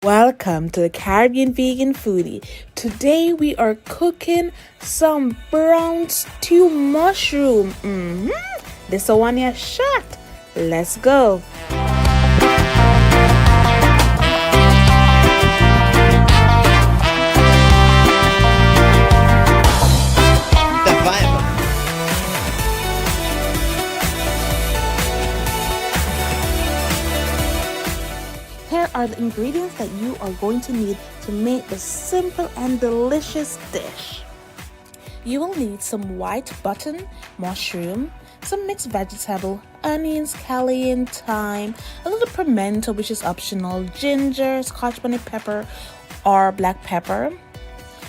Welcome to the Caribbean Vegan Foodie. Today we are cooking some brown stew mushroom. This one is shot. Let's go. Here are the ingredients that you are going to need to make this simple and delicious dish. You will need some white button, mushroom, some mixed vegetable, onions, scallion, thyme, a little pimento which is optional, ginger, Scotch bonnet pepper or black pepper,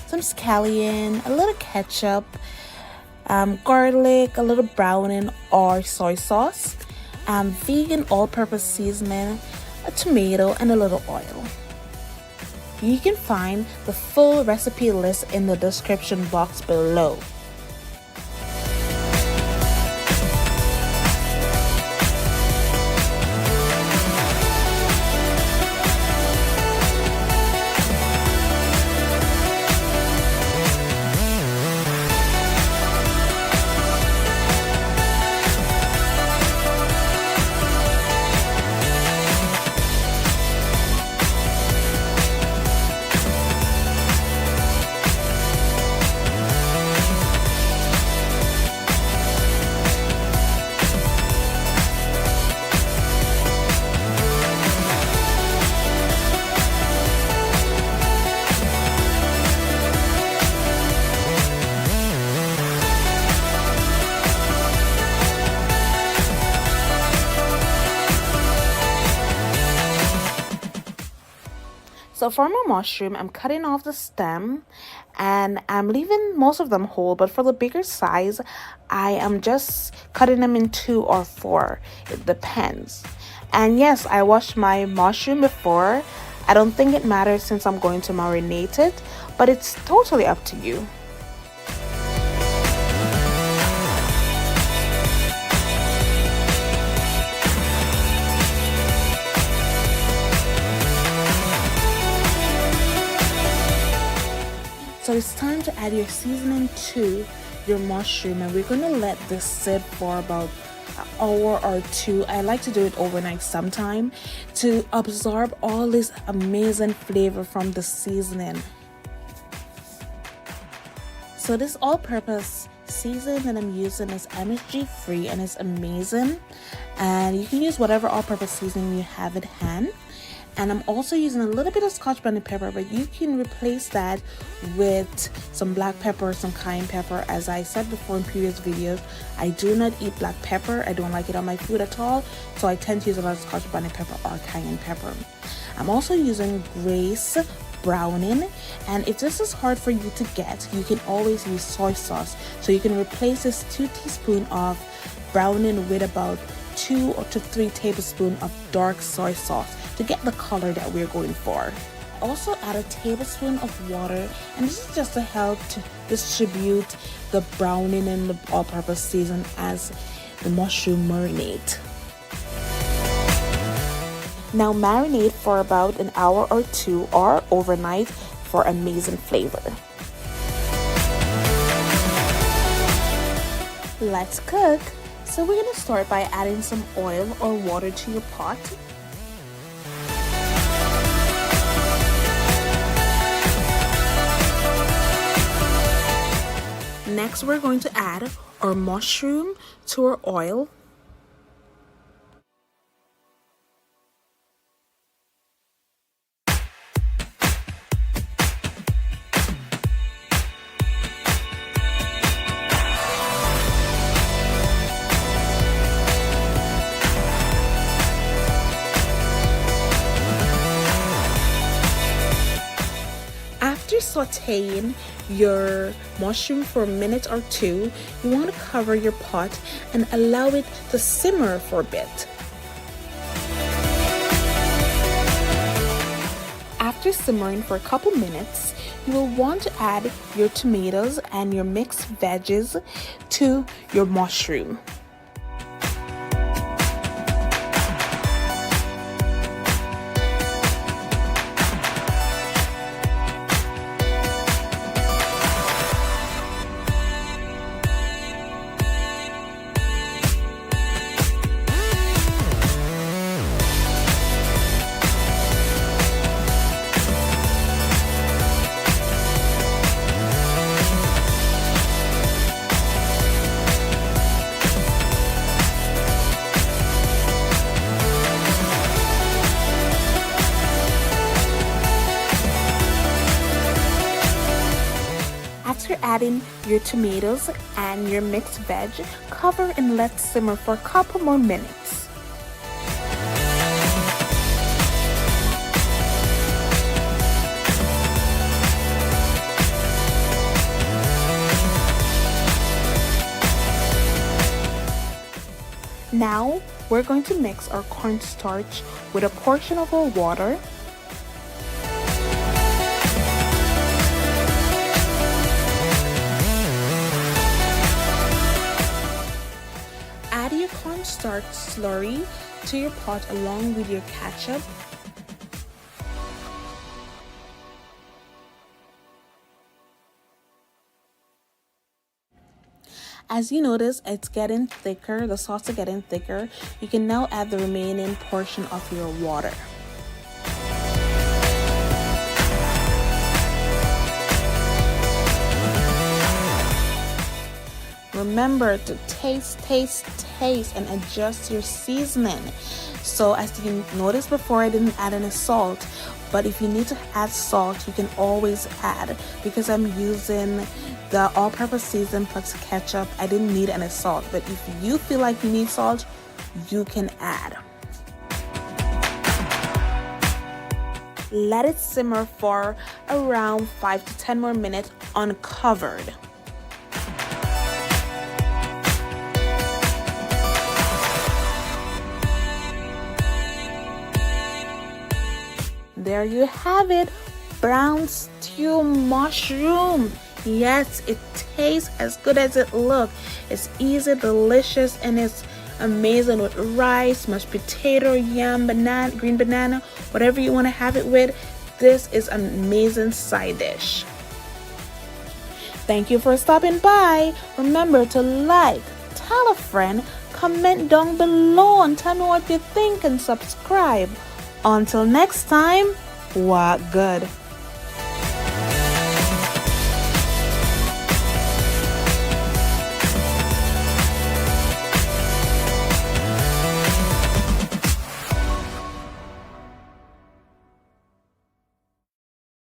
some scallion, a little ketchup, garlic, a little browning or soy sauce, vegan all-purpose seasoning, a tomato, and a little oil. You can find the full recipe list in the description box below. So for my mushroom, I'm cutting off the stem and I'm leaving most of them whole, but for the bigger size, I am just cutting them in 2 or 4. It depends. And yes, I washed my mushroom before. I don't think it matters since I'm going to marinate it, but it's totally up to you. So it's time to add your seasoning to your mushroom, and we're going to let this sit for about an hour or 2. I like to do it overnight sometime to absorb all this amazing flavor from the seasoning. So this all-purpose seasoning that I'm using is MSG free and it's amazing, and you can use whatever all-purpose seasoning you have at hand. And I'm also using a little bit of Scotch bonnet pepper, but you can replace that with some black pepper, some cayenne pepper. As I said before in previous videos, I do not eat black pepper. I don't like it on my food at all. So I tend to use a lot of Scotch bonnet pepper or cayenne pepper. I'm also using Grace browning, and if this is hard for you to get, you can always use soy sauce. So you can replace this 2 teaspoons of browning with about 2 to 3 tablespoons of dark soy sauce to get the color that we're going for. Also add a tablespoon of water, and this is just to help to distribute the browning and the all-purpose season as the mushroom marinate. Now marinate for about an hour or 2 or overnight for amazing flavor. Let's cook. So we're going to start by adding some oil or water to your pot. Next, we're going to add our mushroom to our oil. After sauteing your mushroom for a minute or 2, you want to cover your pot and allow it to simmer for a bit. After simmering for a couple minutes, you will want to add your tomatoes and your mixed veggies to your mushroom. add in your tomatoes and your mixed veg. Cover and let simmer for a couple more minutes. Now we're going to mix our cornstarch with a portion of our water. Add your cornstarch slurry to your pot along with your ketchup. As you notice, it's getting thicker, the sauce is getting thicker. You can now add the remaining portion of your water. Remember to taste and adjust your seasoning. So as you noticed before, I didn't add any salt, but if you need to add salt, you can always add. Because I'm using the all-purpose season plus ketchup, I didn't need any salt, but if you feel like you need salt, you can add. Let it simmer for around 5 to 10 more minutes uncovered. There you have it, brown stew mushroom. Yes, it tastes as good as it looks. It's easy, delicious, and it's amazing with rice, mashed potato, yam, banana, green banana, whatever you want to have it with. This is an amazing side dish. Thank you for stopping by. Remember to like, tell a friend, comment down below and tell me what you think, and subscribe. Until next time, what good.